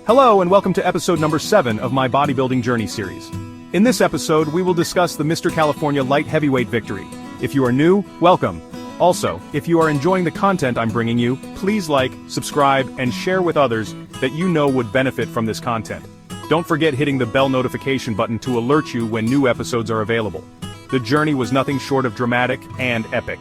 Hello and welcome to episode number 7 of my bodybuilding journey series. In this episode, we will discuss the Mr. California light heavyweight victory. If you are new, welcome. Also, if you are enjoying the content I'm bringing you, please like, subscribe, and share with others that you know would benefit from this content. Don't forget hitting the bell notification button to alert you when new episodes are available. The journey was nothing short of dramatic and epic.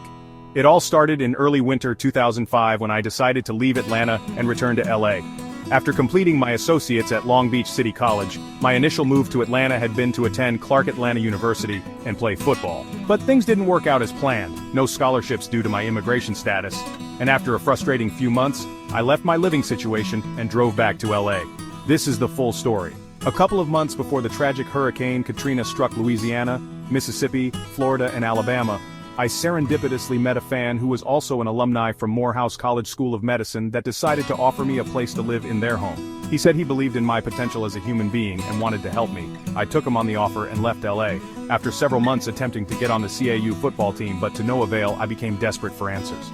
It all started in early winter 2005 when I decided to leave Atlanta and return to LA. After completing my associates at Long Beach City College, my initial move to Atlanta had been to attend Clark Atlanta University and play football. But things didn't work out as planned, no scholarships due to my immigration status, and after a frustrating few months, I left my living situation and drove back to LA. This is the full story. A couple of months before the tragic Hurricane Katrina struck Louisiana, Mississippi, Florida, and Alabama, I serendipitously met a fan who was also an alumni from Morehouse College School of Medicine that decided to offer me a place to live in their home. He said he believed in my potential as a human being and wanted to help me. I took him on the offer and left LA. After several months attempting to get on the CAU football team but to no avail, I became desperate for answers.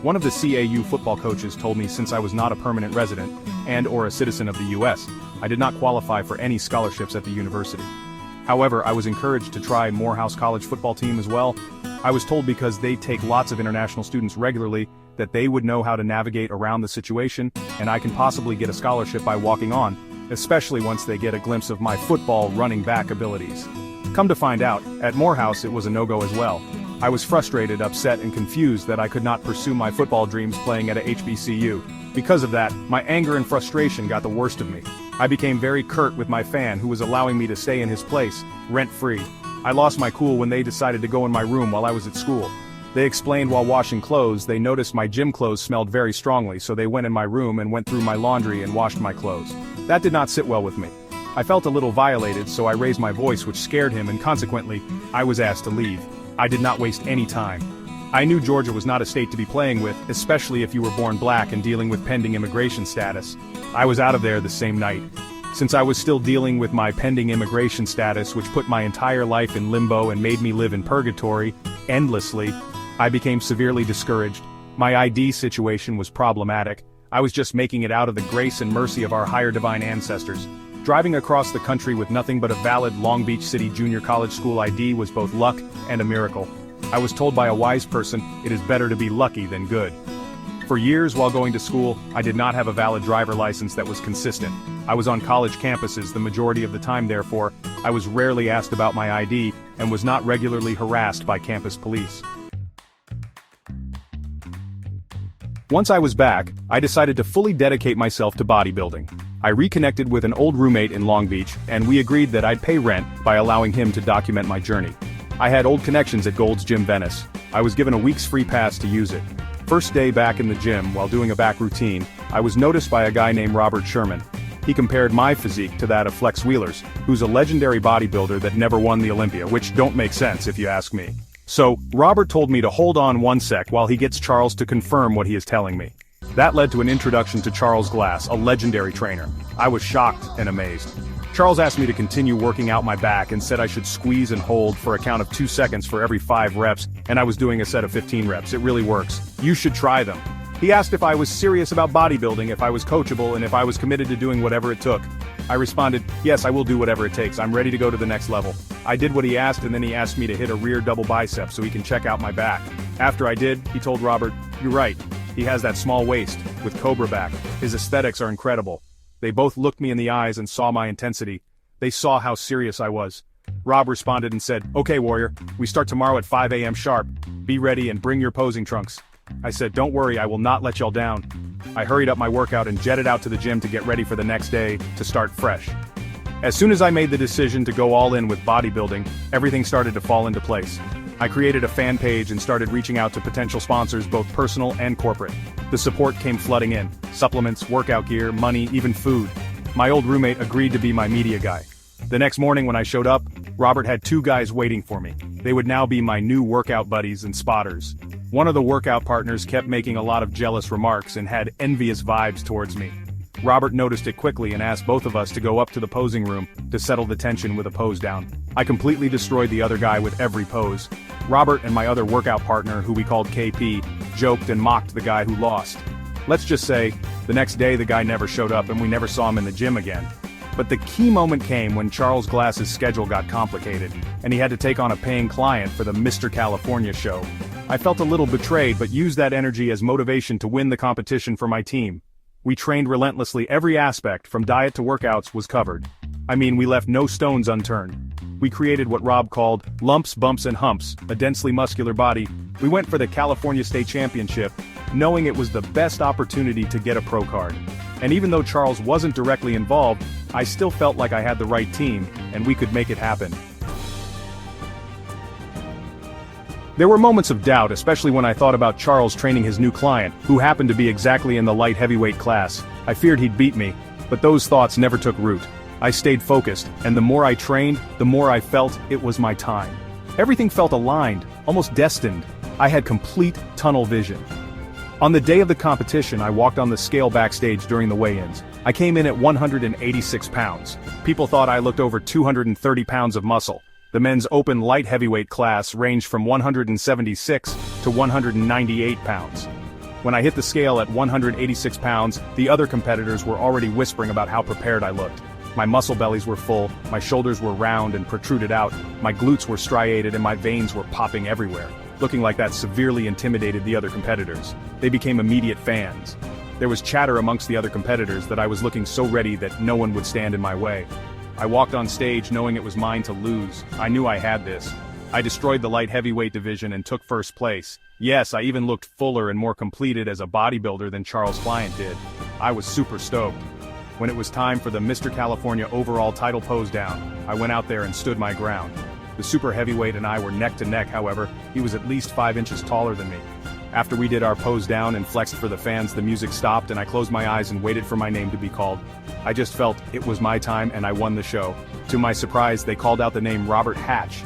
One of the CAU football coaches told me since I was not a permanent resident and/or a citizen of the US, I did not qualify for any scholarships at the university. However, I was encouraged to try Morehouse College football team as well. I was told because they take lots of international students regularly, that they would know how to navigate around the situation, and I can possibly get a scholarship by walking on, especially once they get a glimpse of my football running back abilities. Come to find out, at Morehouse it was a no-go as well. I was frustrated, upset, and confused that I could not pursue my football dreams playing at a HBCU. Because of that, my anger and frustration got the worst of me. I became very curt with my fan who was allowing me to stay in his place, rent-free. I lost my cool when they decided to go in my room while I was at school. They explained while washing clothes they noticed my gym clothes smelled very strongly, so they went in my room and went through my laundry and washed my clothes. That did not sit well with me. I felt a little violated, so I raised my voice, which scared him, and consequently, I was asked to leave. I did not waste any time. I knew Georgia was not a state to be playing with, especially if you were born black and dealing with pending immigration status. I was out of there the same night. Since I was still dealing with my pending immigration status, which put my entire life in limbo and made me live in purgatory, endlessly, I became severely discouraged. My ID situation was problematic. I was just making it out of the grace and mercy of our higher divine ancestors. Driving across the country with nothing but a valid Long Beach City Junior College School ID was both luck and a miracle. I was told by a wise person, it is better to be lucky than good. For years while going to school, I did not have a valid driver license that was consistent. I was on college campuses the majority of the time, therefore, I was rarely asked about my ID and was not regularly harassed by campus police. Once I was back, I decided to fully dedicate myself to bodybuilding. I reconnected with an old roommate in Long Beach, and we agreed that I'd pay rent by allowing him to document my journey. I had old connections at Gold's Gym Venice. I was given a week's free pass to use it. First day back in the gym, while doing a back routine, I was noticed by a guy named Robert Sherman. He compared my physique to that of Flex Wheeler's, who's a legendary bodybuilder that never won the Olympia, which don't make sense if you ask me. So, Robert told me to hold on one sec while he gets Charles to confirm what he is telling me. That led to an introduction to Charles Glass, a legendary trainer. I was shocked and amazed. Charles asked me to continue working out my back and said I should squeeze and hold for a count of 2 seconds for every 5 reps, and I was doing a set of 15 reps. It really works. You should try them. He asked if I was serious about bodybuilding, if I was coachable, and if I was committed to doing whatever it took. I responded, yes, I will do whatever it takes. I'm ready to go to the next level. I did what he asked, and then he asked me to hit a rear double bicep so he can check out my back. After I did, he told Robert, you're right. He has that small waist, with cobra back. His aesthetics are incredible. They both looked me in the eyes and saw my intensity. They saw how serious I was. Rob responded and said, okay warrior, we start tomorrow at 5 a.m. sharp. Be ready and bring your posing trunks. I said, don't worry, I will not let y'all down. I hurried up my workout and jetted out to the gym to get ready for the next day, to start fresh. As soon as I made the decision to go all in with bodybuilding, everything started to fall into place. I created a fan page and started reaching out to potential sponsors, both personal and corporate. The support came flooding in. Supplements, workout gear, money, even food. My old roommate agreed to be my media guy. The next morning when I showed up, Robert had 2 guys waiting for me. They would now be my new workout buddies and spotters. One of the workout partners kept making a lot of jealous remarks and had envious vibes towards me. Robert noticed it quickly and asked both of us to go up to the posing room to settle the tension with a pose down. I completely destroyed the other guy with every pose. Robert and my other workout partner, who we called KP, joked and mocked the guy who lost. Let's just say, the next day the guy never showed up and we never saw him in the gym again. But the key moment came when Charles Glass's schedule got complicated, and he had to take on a paying client for the Mr. California show. I felt a little betrayed but used that energy as motivation to win the competition for my team. We trained relentlessly, every aspect, from diet to workouts, was covered. I mean, we left no stones unturned. We created what Rob called lumps, bumps and humps, a densely muscular body. We went for the California State Championship, knowing it was the best opportunity to get a pro card. And even though Charles wasn't directly involved, I still felt like I had the right team, and we could make it happen. There were moments of doubt, especially when I thought about Charles training his new client, who happened to be exactly in the light heavyweight class. I feared he'd beat me, but those thoughts never took root. I stayed focused, and the more I trained, the more I felt it was my time. Everything felt aligned, almost destined. I had complete tunnel vision. On the day of the competition, I walked on the scale backstage during the weigh-ins. I came in at 186 pounds. People thought I looked over 230 pounds of muscle. The men's open light heavyweight class ranged from 176 to 198 pounds. When I hit the scale at 186 pounds, the other competitors were already whispering about how prepared I looked. My muscle bellies were full, my shoulders were round and protruded out, my glutes were striated and my veins were popping everywhere. Looking like that severely intimidated the other competitors. They became immediate fans. There was chatter amongst the other competitors that I was looking so ready that no one would stand in my way. I walked on stage knowing it was mine to lose. I knew I had this. I destroyed the light heavyweight division and took first place. Yes, I even looked fuller and more completed as a bodybuilder than Charles' client did. I was super stoked. When it was time for the Mr. California overall title pose down, I went out there and stood my ground. The super heavyweight and I were neck to neck, however. He was at least 5 inches taller than me. After we did our pose down and flexed for the fans, the music stopped and I closed my eyes and waited for my name to be called. I just felt it was my time and I won the show. To my surprise, they called out the name Robert Hatch.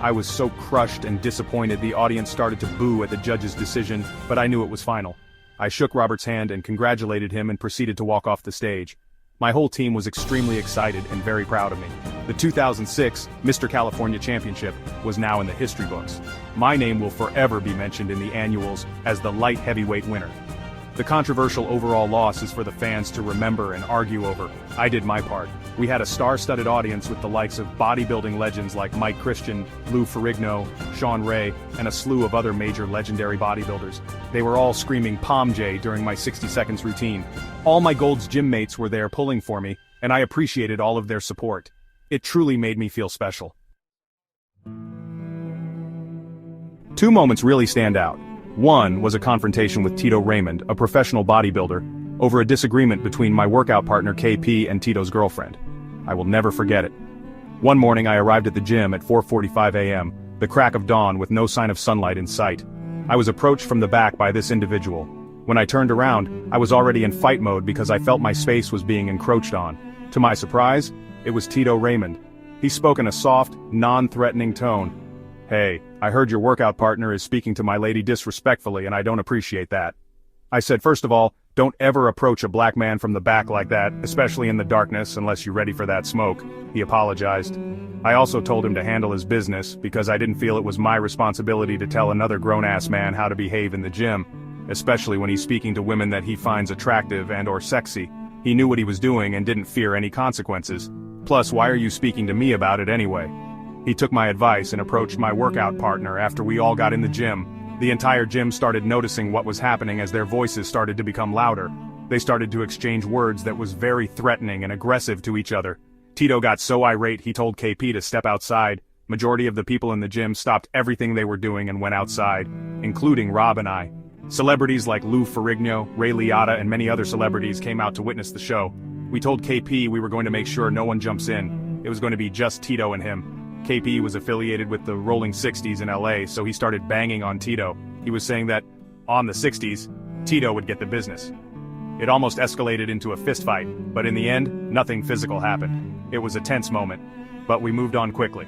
I was so crushed and disappointed the audience started to boo at the judge's decision, but I knew it was final. I shook Robert's hand and congratulated him and proceeded to walk off the stage. My whole team was extremely excited and very proud of me. The 2006 Mr. California Championship was now in the history books. My name will forever be mentioned in the annuals as the light heavyweight winner. The controversial overall loss is for the fans to remember and argue over. I did my part. We had a star-studded audience with the likes of bodybuilding legends like Mike Christian, Lou Ferrigno, Sean Ray, and a slew of other major legendary bodybuilders. They were all screaming POM-J during my 60 seconds routine. All my Gold's gym mates were there pulling for me, and I appreciated all of their support. It truly made me feel special. Two moments really stand out. One was a confrontation with Tito Raymond, a professional bodybuilder, over a disagreement between my workout partner KP and Tito's girlfriend. I will never forget it. One morning I arrived at the gym at 4:45 a.m., the crack of dawn with no sign of sunlight in sight. I was approached from the back by this individual. When I turned around, I was already in fight mode because I felt my space was being encroached on. To my surprise, it was Tito Raymond. He spoke in a soft, non-threatening tone. "Hey, I heard your workout partner is speaking to my lady disrespectfully and I don't appreciate that." I said, "First of all, don't ever approach a black man from the back like that, especially in the darkness unless you're ready for that smoke." He apologized. I also told him to handle his business because I didn't feel it was my responsibility to tell another grown-ass man how to behave in the gym, especially when he's speaking to women that he finds attractive and or sexy. He knew what he was doing and didn't fear any consequences. Plus, why are you speaking to me about it anyway? He took my advice and approached my workout partner after we all got in the gym. The entire gym started noticing what was happening as their voices started to become louder. They started to exchange words that was very threatening and aggressive to each other. Tito got so irate he told KP to step outside. Majority of the people in the gym stopped everything they were doing and went outside, including Rob and I. Celebrities like Lou Ferrigno, Ray Liotta, and many other celebrities came out to witness the show. We told KP we were going to make sure no one jumps in. It was going to be just Tito and him. KP was affiliated with the Rolling 60s in LA, so he started banging on Tito. He was saying that, on the 60s, Tito would get the business. It almost escalated into a fistfight, but in the end, nothing physical happened. It was a tense moment, but we moved on quickly.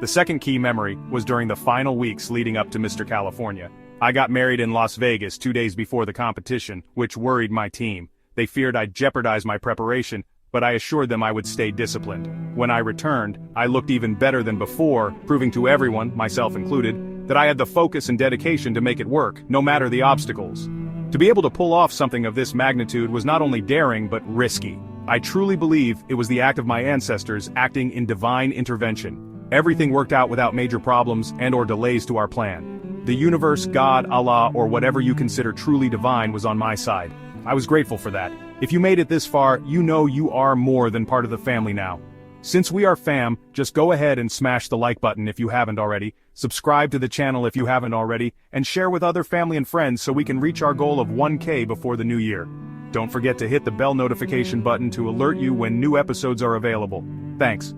The second key memory was during the final weeks leading up to Mr. California. I got married in Las Vegas 2 days before the competition, which worried my team. They feared I'd jeopardize my preparation, but I assured them I would stay disciplined. When I returned, I looked even better than before, proving to everyone, myself included, that I had the focus and dedication to make it work, no matter the obstacles. To To be able to pull off something of this magnitude was not only daring but risky. I truly believe it was the act of my ancestors acting in divine intervention. Everything worked out without major problems and/or delays to our plan. The universe, God, Allah, or whatever you consider truly divine was on my side. I was grateful for that. If you made it this far, you know you are more than part of the family now. Since we are fam, just go ahead and smash the like button if you haven't already, subscribe to the channel if you haven't already, and share with other family and friends so we can reach our goal of 1K before the new year. Don't forget to hit the bell notification button to alert you when new episodes are available. Thanks.